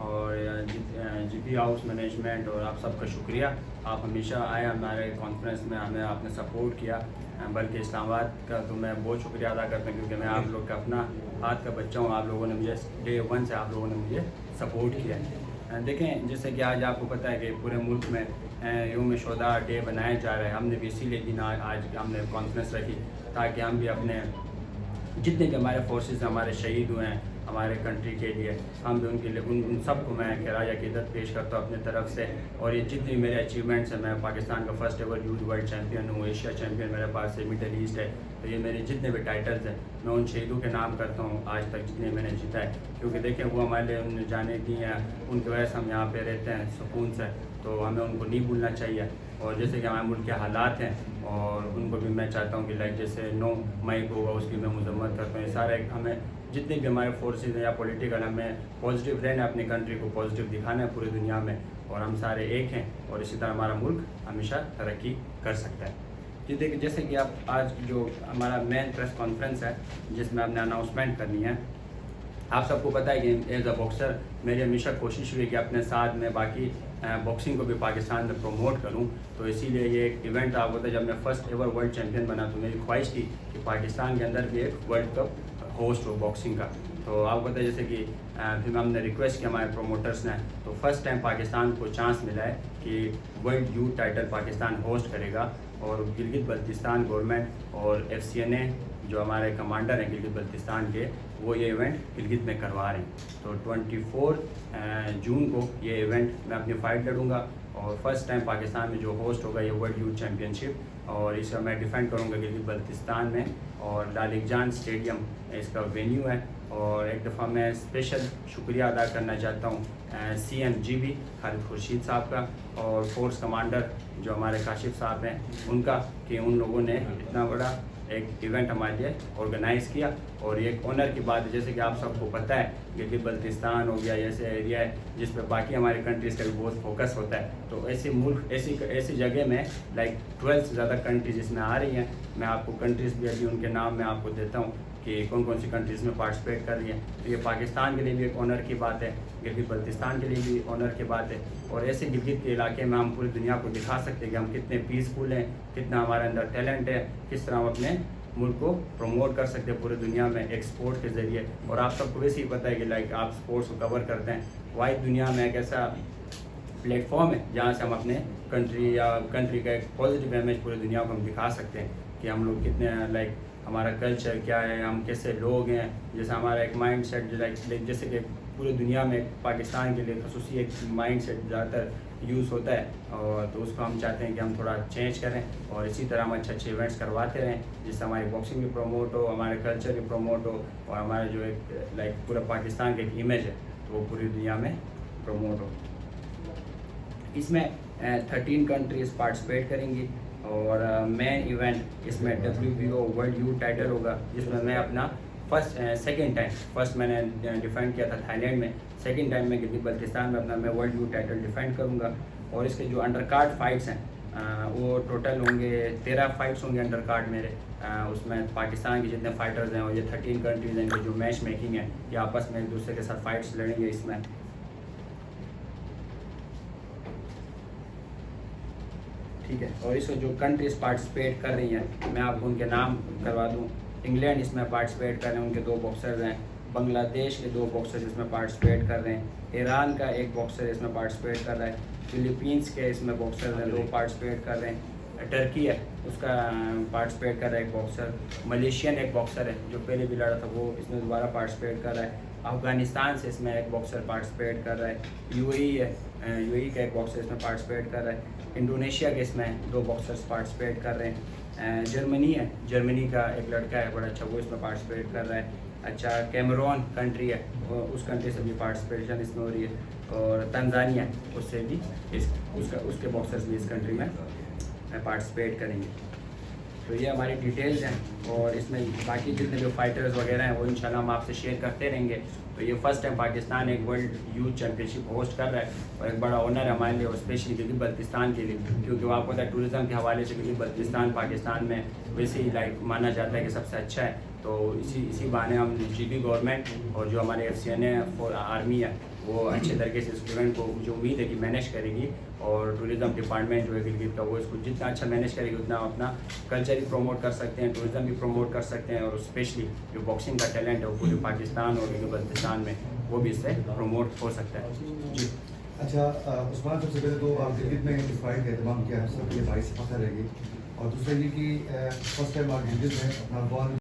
और GP house management और आप सबका शुक्रिया। आप हमेशा आए हमारे कॉन्फ्रेंस में, हमें आपने सपोर्ट किया। बल्कि इस्लामाबाद का तो मैं बहुत शुक्रिया अदा करता हूँ, क्योंकि मैं आप लोग का अपना हाथ का बच्चा हूँ। आप लोगों ने मुझे डे 1 से आप लोगों ने मुझे सपोर्ट किया है। देखें, जैसे कि आज आपको पता है कि पूरे मुल्क में यौम शुहदा डे बनाया जा रहा है। हमने भी इसीलिए दिन आज हमने कॉन्फ्रेंस रखी, ताकि हम भी अपने जितने भी हमारे फोर्सेस हमारे शहीद हुए हैं हमारे कंट्री के लिए, हम भी उनके लिए उन सबको मैं खराज अक़ीदत पेश करता हूँ अपनी तरफ से। और ये जितनी मेरे अचीवमेंट्स हैं, मैं पाकिस्तान का first ever youth world champion हूँ, एशिया चैम्पियन मेरे पास है, मिडल ईस्ट है। तो ये मेरे जितने भी टाइटल्स हैं मैं उन शहीदों के नाम करता हूँ आज तक जितने मैंने जीता है, क्योंकि देखें वो हमारे लिए उन्होंने जाने दी हैं, उनकी वजह से हम यहाँ पे रहते हैं सुकून से। तो हमें उनको नहीं भूलना चाहिए। और जैसे कि हमारे मुल्क के हालात हैं, और उनको भी मैं चाहता हूँ कि लाइक जैसे 9 मई को होगा उसकी मैं मजम्मत करता हूँ। ये सारे हमें जितने भी हमारे फोर्सेज हैं या पॉलिटिकल, हमें पॉजिटिव रहना है, अपनी कंट्री को पॉजिटिव दिखाना है पूरी दुनिया में, और हम सारे एक हैं, और इसी तरह हमारा मुल्क हमेशा तरक्की कर सकता है। जी देखिए, जैसे कि आप आज जो हमारा मेन प्रेस कॉन्फ्रेंस है जिसमें आपने अनाउंसमेंट करनी है, आप सबको पता है कि एज अ बॉक्सर मेरी हमेशा कोशिश हुई कि अपने साथ में बाकी बॉक्सिंग को भी पाकिस्तान में प्रमोट करूं। तो इसीलिए ये एक इवेंट आप होता है, जब मैं फर्स्ट एवर वर्ल्ड चैम्पियन बना तो मेरी ख्वाहिश थी कि पाकिस्तान के अंदर भी एक वर्ल्ड कप होस्ट हो बॉक्सिंग का। तो आपको पता है जैसे कि फिर हमने रिक्वेस्ट किया हमारे प्रोमोटर्स ने, तो फर्स्ट टाइम पाकिस्तान को चांस मिला है कि world youth title Pakistan host करेगा। और गिलगित बल्तिस्तान गवर्नमेंट और FCNA जो हमारे कमांडर हैं गिलगित बल्तिस्तान के, वो ये इवेंट गिलगित में करवा रहे हैं। तो 24 जून को ये इवेंट मैं अपनी फ़ाइट लड़ूंगा, और फर्स्ट टाइम पाकिस्तान में जो होस्ट होगा ये वर्ल्ड यूथ चैम्पियनशिप, और इसका मैं डिफेंड करूंगा गिलगित बल्तिस्तान में। और लालिकजान स्टेडियम इसका वेन्यू है। और एक दफ़ा मैं स्पेशल शुक्रिया अदा करना चाहता हूँ CMGB खालिद खुर्शीद साहब का, और फोर्स कमांडर जो हमारे काशिफ साहब हैं उनका, कि उन लोगों ने इतना बड़ा एक इवेंट हमारे लिए ऑर्गेनाइज़ किया। और ये एक ऑनर की बात है, जैसे कि आप सबको पता है गिलगित बल्तिस्तान हो गया, ऐसे एरिया है जिस पर बाकी हमारी कंट्रीज़ का भी बहुत फोकस होता है। तो ऐसे मुल्क ऐसी जगह में लाइक 12 से ज़्यादा कंट्रीज इसमें आ रही हैं। मैं आपको कंट्रीज़ भी अभी उनके नाम मैं आपको देता हूँ कि कौन कौन सी कंट्रीज़ में पार्टिसिपेट कर रही हैं। तो ये पाकिस्तान के लिए भी एक ऑनर की बात है, गिलगित बल्तिस्तान के लिए भी ऑनर की बात है। और ऐसे गिलगित के इलाके में हम पूरी दुनिया को दिखा सकते हैं कि हम कितने पीसफुल हैं, कितना हमारे अंदर टैलेंट है, किस तरह हम अपने मुल्क को प्रमोट कर सकते हैं पूरी दुनिया में एक्सपोर्ट के ज़रिए। और आप सबको वैसे ही पता है कि लाइक आप स्पोर्ट्स को कवर करते हैं, वाइड दुनिया में एक ऐसा प्लेटफॉर्म है जहाँ से हम अपने कंट्री का एक पॉजिटिव इमेज पूरी दुनिया को हम दिखा सकते हैं कि हम लोग कितने लाइक हमारा कल्चर क्या है, हम कैसे लोग हैं। जैसे हमारा एक माइंड सेट लाइक जैसे कि पूरी दुनिया में पाकिस्तान के लिए खसूसी एक माइंड सेट ज़्यादातर यूज़ होता है, और तो उसको हम चाहते हैं कि हम थोड़ा चेंज करें, और इसी तरह हम अच्छे अच्छे इवेंट्स करवाते रहें जिससे हमारी बॉक्सिंग भी प्रमोट हो, हमारे कल्चर भी प्रमोट हो, और हमारे जो एक लाइक पूरा पाकिस्तान का एक इमेज है तो वो पूरी दुनिया में प्रमोट हो। इसमें 13 कंट्रीज़ पार्टिसिपेट करेंगी, और मेन इवेंट इसमें WBO वर्ल्ड यूथ टाइटल होगा, जिसमें मैं अपना सेकेंड टाइम, फर्स्ट मैंने डिफेंड किया था थाईलैंड में, सेकेंड टाइम मैं गिलगित बल्तिस्तान में अपना मैं वर्ल्ड यूथ टाइटल डिफेंड करूँगा। और इसके जो अंडर कार्ड फाइट्स हैं वो टोटल होंगे 13 फाइट्स होंगे अंडर कार्ड मेरे। उसमें पाकिस्तान के जितने फाइटर्स हैं और ये 13 कंट्रीज़ हैं, इनकी जो मैच मेकिंग है ये आपस में एक दूसरे के साथ फाइट्स लड़ेंगे इसमें। ठीक है, और इसमें जो कंट्रीज़ पार्टिसिपेट कर रही हैं मैं आपको उनके नाम करवा दूँ। इंग्लैंड इसमें पार्टिसिपेट कर रहे हैं, उनके 2 बॉक्सर्स हैं। बांग्लादेश के 2 बॉक्सर्स इसमें पार्टिसिपेट कर रहे हैं। ईरान का एक बॉक्सर इसमें पार्टिसिपेट कर रहा है। फिलीपींस के इसमें बॉक्सर्स हैं, 2 पार्टिसिपेट कर रहे हैं। टर्की है उसका पार्टिसिपेट कर रहा है एक बॉक्सर। मलेशियन एक बॉक्सर है जो पहले भी लड़ा था, वो इसमें दोबारा पार्टिसिपेट कर रहा है। अफ़गानिस्तान से इसमें एक बॉक्सर पार्टिसिपेट कर रहा है। UAE है, UAE का एक बॉक्सर इसमें पार्टिसिपेट कर रहा है। इंडोनेशिया के इसमें 2 बॉक्सर्स पार्टिसिपेट कर रहे हैं। जर्मनी है, जर्मनी का एक लड़का है बड़ा अच्छा, वो इसमें पार्टिसिपेट कर रहा है। अच्छा, कैमरून कंट्री है, उस कंट्री से भी पार्टिसिपेशन इसमें हो रही है। और तंजानिया उससे भी उसके बॉक्सर्स भी इस कंट्री में पार्टिसिपेट करेंगे। तो ये हमारी डिटेल्स हैं, और इसमें बाकी जितने जो फाइटर्स वगैरह हैं वो इंशाल्लाह हम आपसे शेयर करते रहेंगे। तो ये फर्स्ट टाइम पाकिस्तान एक वर्ल्ड यूथ चैम्पियनशिप होस्ट कर रहा है, और एक बड़ा ऑनर है हमारे लिए, और स्पेशली गिलगित बल्तिस्तान के लिए, क्योंकि वो आपको पता है टूरिज़्म के हवाले से गिलगित बल्तिस्तान पाकिस्तान में वैसे ही लाइक माना जाता है कि सबसे अच्छा है। तो इसी बहाने हम GB गवर्नमेंट और जो हमारे FCNA आर्मी है वो अच्छे तरीके से स्टूडेंट को मुझे उम्मीद है कि मैनेज करेगी, और टूरिज़्म डिपार्टमेंट जो है गिलगित का वो इसको जितना अच्छा मैनेज करेगी उतना अपना कल्चर भी प्रमोट कर सकते हैं, टूरिज़्म भी प्रमोट कर सकते हैं, और स्पेशली जो बॉक्सिंग का टैलेंट है वो पूरे पाकिस्तान और बल्तिस्तान में वो भी इससे प्रमोट हो सकता है। जी। अच्छा उस्मान, सबसे पहले तो आप गिलगित में इस फाइट का एहतमाम किया है, सबके लिए बाइस फख्र रहेगी, और दूसरा ये कि फर्स्ट टाइम आप गिलगित में अपना बॉल